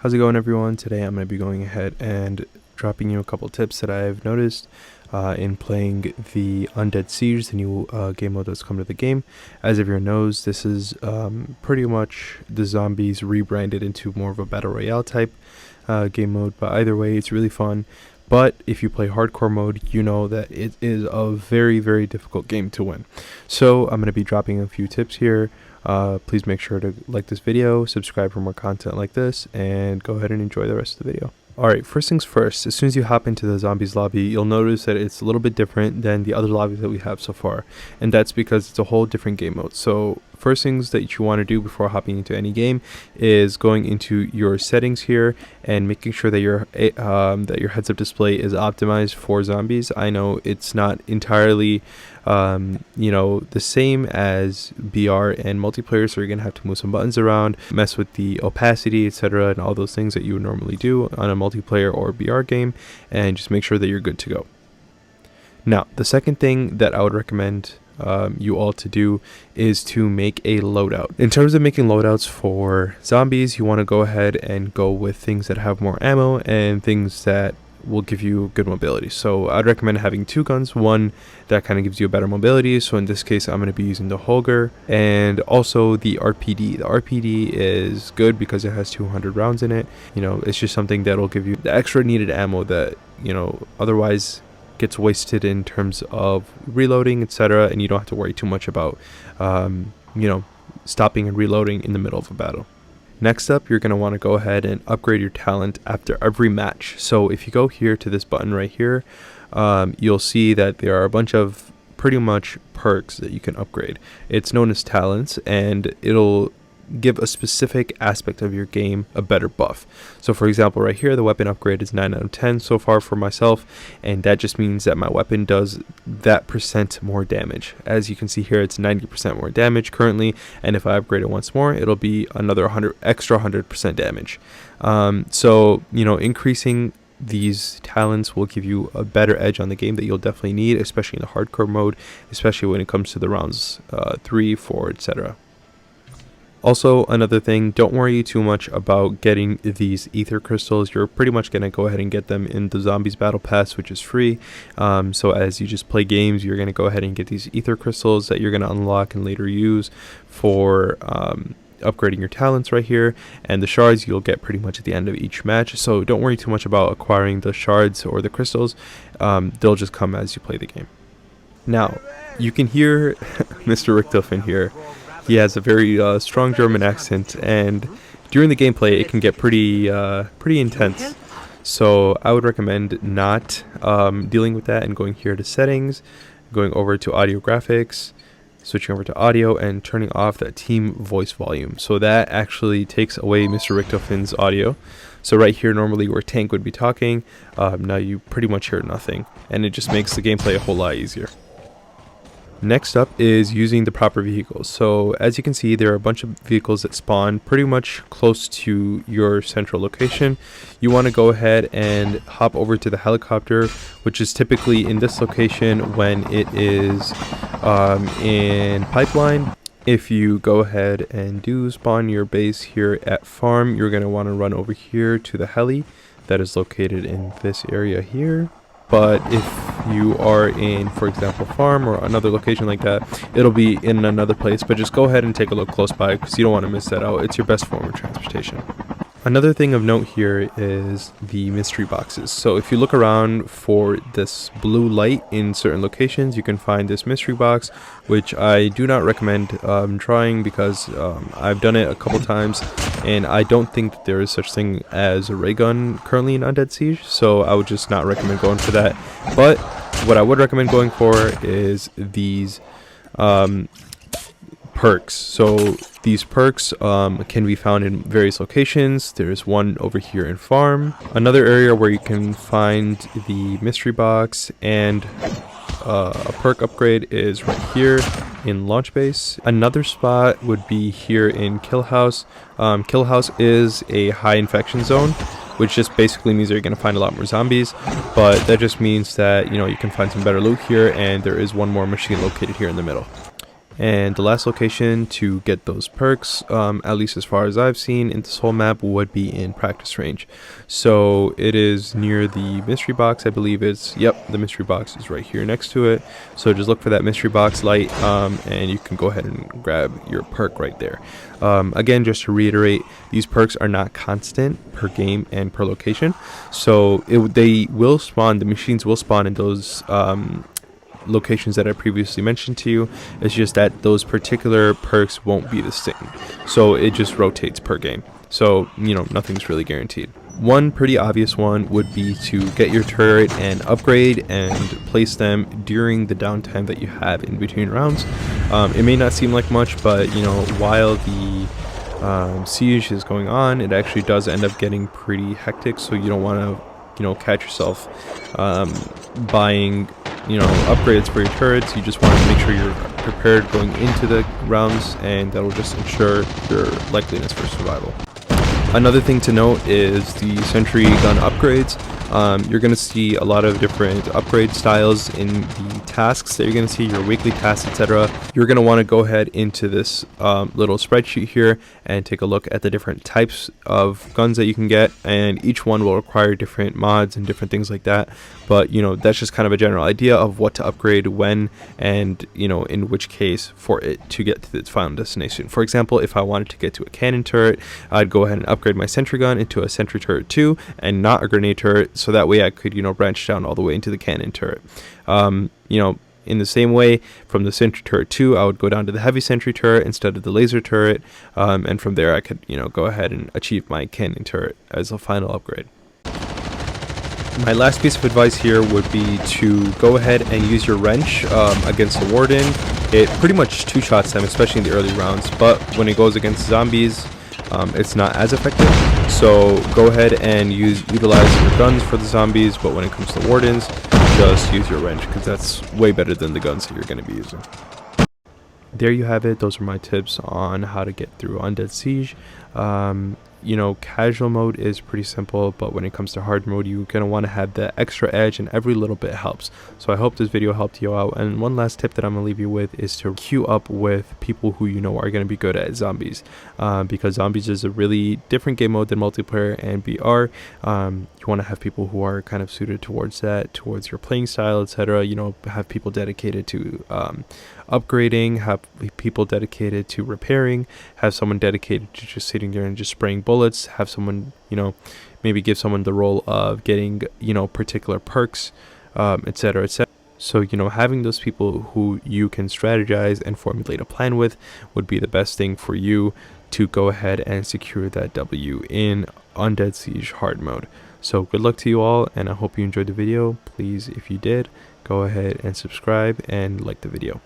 How's it going, everyone? Today I'm going to be going ahead and dropping you a couple tips that I've noticed in playing the Undead Seige, the new game mode that's come to the game. As everyone knows, this is pretty much the zombies rebranded into more of a battle royale type game mode, but either way it's really fun. But if you play hardcore mode, you know that it is a very, very difficult game to win. So I'm going to be dropping a few tips here. Please make sure to like this video, subscribe for more content like this, and go ahead and enjoy the rest of the video. Alright, first things first, as soon as you hop into the zombies lobby, you'll notice that it's a little bit different than the other lobbies that we have so far. And that's because it's a whole different game mode. So first things that you want to do before hopping into any game is going into your settings here and making sure that your heads-up display is optimized for zombies. I know it's not entirely the same as BR and multiplayer, so you're gonna have to move some buttons around, mess with the opacity, etc., and all those things that you would normally do on a multiplayer or BR game, and just make sure that you're good to go. Now, the second thing that I would recommend you all to do is to make a loadout. In terms of making loadouts for zombies, you want to go ahead and go with things that have more ammo and things that will give you good mobility. So I'd recommend having two guns, one that kind of gives you a better mobility. So in this case, I'm going to be using the Holger, and also the RPD. The RPD is good because it has 200 rounds in it. You know, it's just something that'll give you the extra needed ammo that, you know, otherwise gets wasted in terms of reloading, etc., and you don't have to worry too much about stopping and reloading in the middle of a battle. Next up, you're going to want to go ahead and upgrade your talent after every match. So if you go here to this button right here, you'll see that there are a bunch of pretty much perks that you can upgrade. It's known as talents, and it'll give a specific aspect of your game a better buff. So for example, right here, the weapon upgrade is 9 out of 10 so far for myself, and that just means that my weapon does that percent more damage. As you can see here, it's 90% more damage currently, and if I upgrade it once more, it'll be another 100% damage. So increasing these talents will give you a better edge on the game that you'll definitely need, especially in the hardcore mode, especially when it comes to the rounds 3, 4, etc. Also, another thing, don't worry too much about getting these ether crystals. You're pretty much going to go ahead and get them in the Zombies Battle Pass, which is free. So as you just play games, you're going to go ahead and get these ether crystals that you're going to unlock and later use for upgrading your talents right here. And the shards you'll get pretty much at the end of each match. So don't worry too much about acquiring the shards or the crystals. They'll just come as you play the game. Now, you can hear Mr. Richtofen in here. He has a very strong German accent, and during the gameplay it can get pretty intense. So I would recommend not dealing with that and going here to settings, going over to audio graphics, switching over to audio, and turning off that team voice volume. So that actually takes away Mr. Richtofen's audio. So right here, normally where Tank would be talking, now you pretty much hear nothing, and it just makes the gameplay a whole lot easier. Next up is using the proper vehicles. So as you can see, there are a bunch of vehicles that spawn pretty much close to your central location. You want to go ahead and hop over to the helicopter, which is typically in this location when it is in pipeline. If you go ahead and do spawn your base here at farm, you're going to want to run over here to the heli that is located in this area here. But if you are in, for example, farm or another location like that, it'll be in another place. But just go ahead and take a look close by because you don't want to miss that out. It's your best form of transportation. Another thing of note here is the mystery boxes. So if you look around for this blue light in certain locations, you can find this mystery box, which I do not recommend trying because I've done it a couple times, and I don't think that there is such thing as a ray gun currently in Undead Seige, so I would just not recommend going for that. But what I would recommend going for is these perks. So these perks can be found in various locations. There's one over here in farm, another area where you can find the mystery box, and a perk upgrade is right here in launch base. Another spot would be here in kill house. Kill house is a high infection zone, which just basically means that you're going to find a lot more zombies, but that just means that you can find some better loot here, and there is one more machine located here in the middle. And the last location to get those perks, at least as far as I've seen in this whole map, would be in practice range. So it is near the mystery box. I believe it's, yep, the mystery box is right here next to it. So just look for that mystery box light, and you can go ahead and grab your perk right there. Again, just to reiterate, these perks are not constant per game and per location. So they will spawn, the machines will spawn in those locations that I previously mentioned to you. It's just that those particular perks won't be the same, so it just rotates per game. So, you know, nothing's really guaranteed. One pretty obvious one would be to get your turret and upgrade and place them during the downtime that you have in between rounds. It may not seem like much, but you know, while the siege is going on, it actually does end up getting pretty hectic. So you don't want to, you know, catch yourself buying, you know, upgrades for your turrets. You just want to make sure you're prepared going into the rounds, and that'll just ensure your likeliness for survival. Another thing to note is the sentry gun upgrades. You're going to see a lot of different upgrade styles in the tasks that you're going to see, your weekly tasks, etc. You're going to want to go ahead into this little spreadsheet here and take a look at the different types of guns that you can get, and each one will require different mods and different things like that. But you know, that's just kind of a general idea of what to upgrade when, and you know, in which case for it to get to its final destination. For example, if I wanted to get to a cannon turret, I'd go ahead and upgrade my sentry gun into a sentry turret 2 and not a grenade turret, so that way I could, you know, branch down all the way into the cannon turret. You know, in the same way, from the sentry turret 2, I would go down to the heavy sentry turret instead of the laser turret, and from there I could, you know, go ahead and achieve my cannon turret as a final upgrade. My last piece of advice here would be to go ahead and use your wrench against the warden. It pretty much two-shots them, especially in the early rounds, but when it goes against zombies, it's not as effective. So go ahead and utilize your guns for the zombies, but when it comes to wardens, just use your wrench, because that's way better than the guns that you're going to be using. There you have it. Those are my tips on how to get through Undead Siege. You know, casual mode is pretty simple, but when it comes to hard mode, you're going to want to have that extra edge, and every little bit helps. So I hope this video helped you out. And one last tip that I'm going to leave you with is to queue up with people who you know are going to be good at zombies, because zombies is a really different game mode than multiplayer and BR. You want to have people who are kind of suited towards that, towards your playing style, etc. You know, have people dedicated to upgrading, have people dedicated to repairing, have someone dedicated to just sitting there and just spraying bullets, have someone, you know, maybe give someone the role of getting, you know, particular perks, etc., etc. So, you know, having those people who you can strategize and formulate a plan with would be the best thing for you to go ahead and secure that W in Undead Siege hard mode. So good luck to you all, and I hope you enjoyed the video. Please, if you did, go ahead and subscribe and like the video.